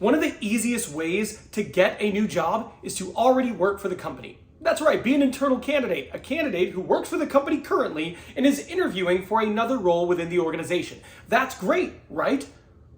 One of the easiest ways to get a new job is to already work for the company. That's right, be an internal candidate, a candidate who works for the company currently and is interviewing for another role within the organization. That's great, right?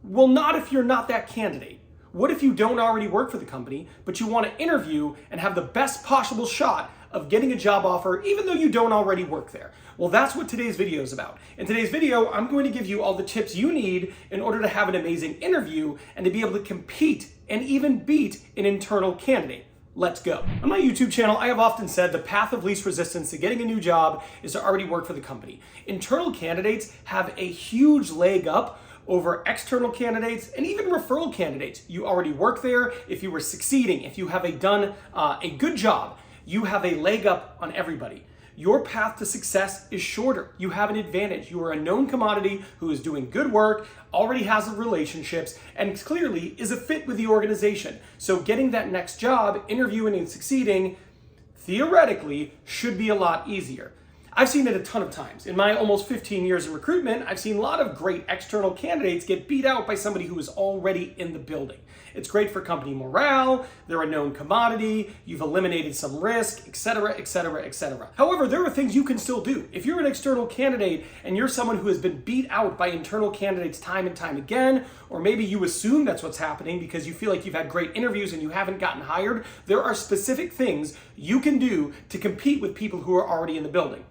Well, not if you're not that candidate. What if you don't already work for the company, but you want to interview and have the best possible shot of getting a job offer even though you don't already work there? Well, that's what today's video is about. In today's video, I'm going to give you all the tips you need in order to have an amazing interview and to be able to compete and even beat an internal candidate. Let's go. On my YouTube channel, I have often said the path of least resistance to getting a new job is to already work for the company. Internal candidates have a huge leg up over external candidates and even referral candidates. You already work there. If you were succeeding, if you have done a good job, you have a leg up on everybody. Your path to success is shorter. You have an advantage. You are a known commodity who is doing good work, already has relationships, and clearly is a fit with the organization. So getting that next job, interviewing and succeeding, theoretically, should be a lot easier. I've seen it a ton of times. In my almost 15 years in recruitment, I've seen a lot of great external candidates get beat out by somebody who is already in the building. It's great for company morale, they're a known commodity, you've eliminated some risk, etc., etc., etc. However, there are things you can still do. If you're an external candidate and you're someone who has been beat out by internal candidates time and time again, or maybe you assume that's what's happening because you feel like you've had great interviews and you haven't gotten hired, there are specific things you can do to compete with people who are already in the building.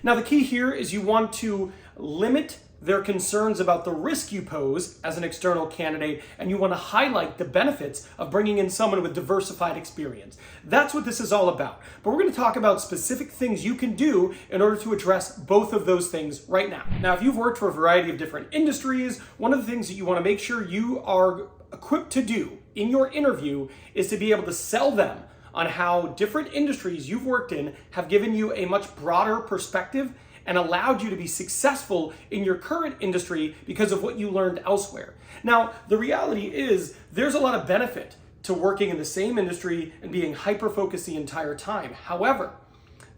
Now, the key here is you want to limit their concerns about the risk you pose as an external candidate, and you want to highlight the benefits of bringing in someone with diversified experience. That's what this is all about. But we're going to talk about specific things you can do in order to address both of those things right now. Now, if you've worked for a variety of different industries, one of the things that you want to make sure you are equipped to do in your interview is to be able to sell them on how different industries you've worked in have given you a much broader perspective and allowed you to be successful in your current industry because of what you learned elsewhere. Now, the reality is there's a lot of benefit to working in the same industry and being hyper-focused the entire time. However,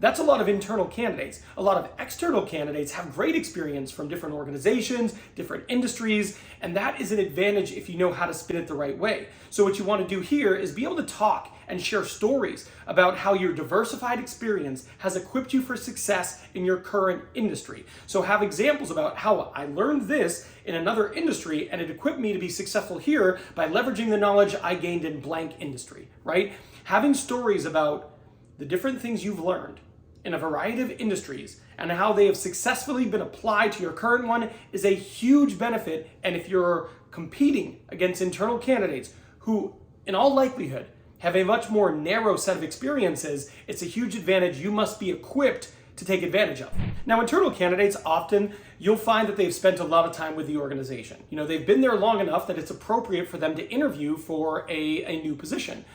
that's a lot of internal candidates. A lot of external candidates have great experience from different organizations, different industries, and that is an advantage if you know how to spin it the right way. So what you want to do here is be able to talk and share stories about how your diversified experience has equipped you for success in your current industry. So have examples about how I learned this in another industry and it equipped me to be successful here by leveraging the knowledge I gained in blank industry, right? Having stories about the different things you've learned in a variety of industries and how they have successfully been applied to your current one is a huge benefit. And if you're competing against internal candidates who, in all likelihood, have a much more narrow set of experiences, it's a huge advantage you must be equipped to take advantage of. Now, internal candidates, often you'll find that they've spent a lot of time with the organization. You know, they've been there long enough that it's appropriate for them to interview for a new position.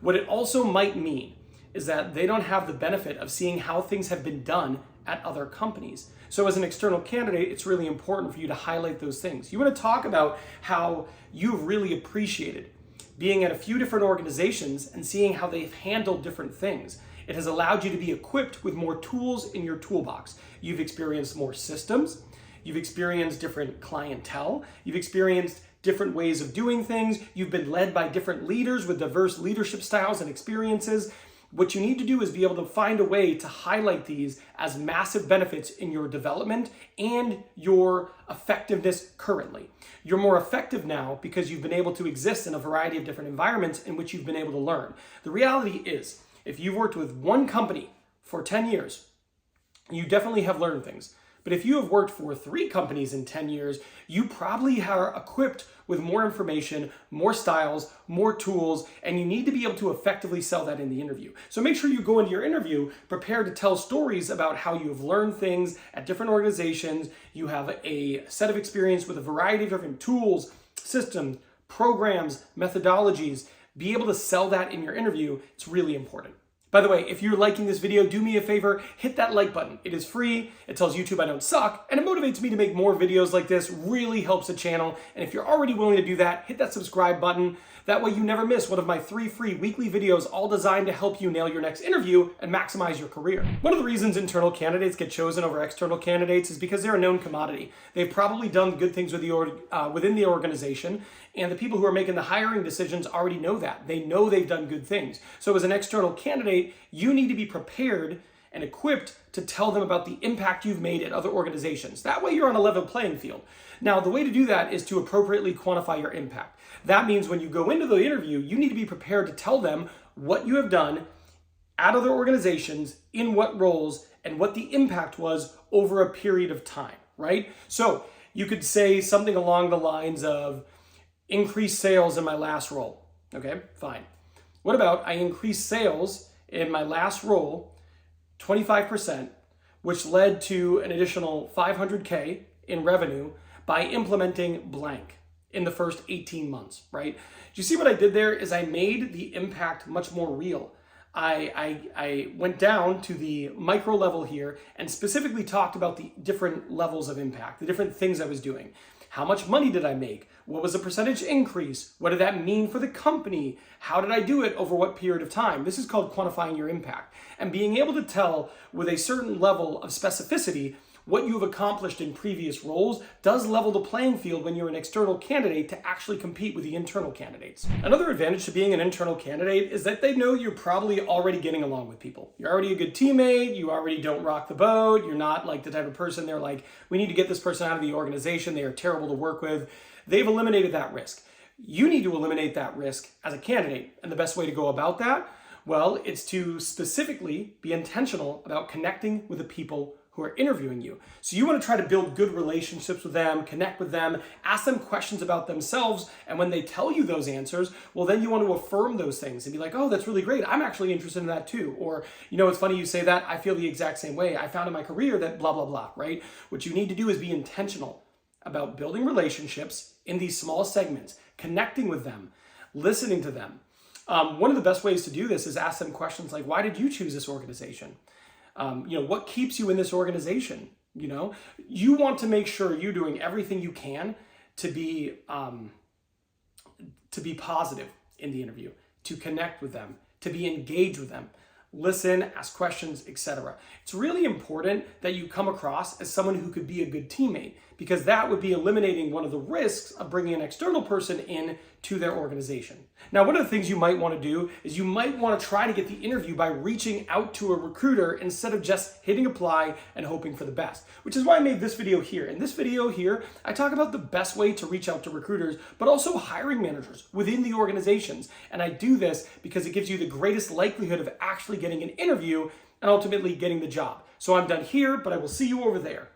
What it also might mean is that they don't have the benefit of seeing how things have been done at other companies. So as an external candidate, it's really important for you to highlight those things. You want to talk about how you've really appreciated being at a few different organizations and seeing how they've handled different things. It has allowed you to be equipped with more tools in your toolbox. You've experienced more systems, you've experienced different clientele, you've experienced different ways of doing things, you've been led by different leaders with diverse leadership styles and experiences. What you need to do is be able to find a way to highlight these as massive benefits in your development and your effectiveness currently. You're more effective now because you've been able to exist in a variety of different environments in which you've been able to learn. The reality is, if you've worked with one company for 10 years, you definitely have learned things. But if you have worked for 3 companies in 10 years, you probably are equipped with more information, more styles, more tools, and you need to be able to effectively sell that in the interview. So make sure you go into your interview prepared to tell stories about how you have learned things at different organizations. You have a set of experience with a variety of different tools, systems, programs, methodologies. Be able to sell that in your interview. It's really important. By the way, if you're liking this video, do me a favor, hit that like button. It is free, it tells YouTube I don't suck, and it motivates me to make more videos like this, really helps the channel. And if you're already willing to do that, hit that subscribe button. That way you never miss one of my 3 free weekly videos, all designed to help you nail your next interview and maximize your career. One of the reasons internal candidates get chosen over external candidates is because they're a known commodity. They've probably done good things with within the organization, And the people who are making the hiring decisions already know that. They know they've done good things. So as an external candidate, you need to be prepared and equipped to tell them about the impact you've made at other organizations. That way you're on a level playing field. Now, the way to do that is to appropriately quantify your impact. That means when you go into the interview, you need to be prepared to tell them what you have done at other organizations, in what roles, and what the impact was over a period of time, right? So you could say something along the lines of increased sales in my last role. Okay, fine. What about I increased sales in my last role 25%, which led to an additional 500K in revenue by implementing blank in the first 18 months, right? Do you see what I did there? Is I made the impact much more real. I went down to the micro level here and specifically talked about the different levels of impact, the different things I was doing. How much money did I make? What was the percentage increase? What did that mean for the company? How did I do it over what period of time? This is called quantifying your impact. And being able to tell with a certain level of specificity what you've accomplished in previous roles does level the playing field when you're an external candidate to actually compete with the internal candidates. Another advantage to being an internal candidate is that they know you're probably already getting along with people. You're already a good teammate, you already don't rock the boat, you're not like the type of person they're like, we need to get this person out of the organization, they are terrible to work with. They've eliminated that risk. You need to eliminate that risk as a candidate. And the best way to go about that, well, it's to specifically be intentional about connecting with the people who are interviewing you. So you want to try to build good relationships with them, connect with them, ask them questions about themselves, and when they tell you those answers, well, then you want to affirm those things and be like, oh, that's really great. I'm actually interested in that too. Or, you know, it's funny you say that. I feel the exact same way. I found in my career that blah, blah, blah, right? What you need to do is be intentional about building relationships in these small segments, connecting with them, listening to them. One of the best ways to do this is ask them questions like, why did you choose this organization? What keeps you in this organization? You want to make sure you're doing everything you can to be positive in the interview, to connect with them, to be engaged with them, listen, ask questions, etc. It's really important that you come across as someone who could be a good teammate, because that would be eliminating one of the risks of bringing an external person in to their organization. Now, one of the things you might want to do is you might want to try to get the interview by reaching out to a recruiter instead of just hitting apply and hoping for the best, which is why I made this video here. In this video here, I talk about the best way to reach out to recruiters, but also hiring managers within the organizations. And I do this because it gives you the greatest likelihood of actually getting an interview and ultimately getting the job. So I'm done here, but I will see you over there.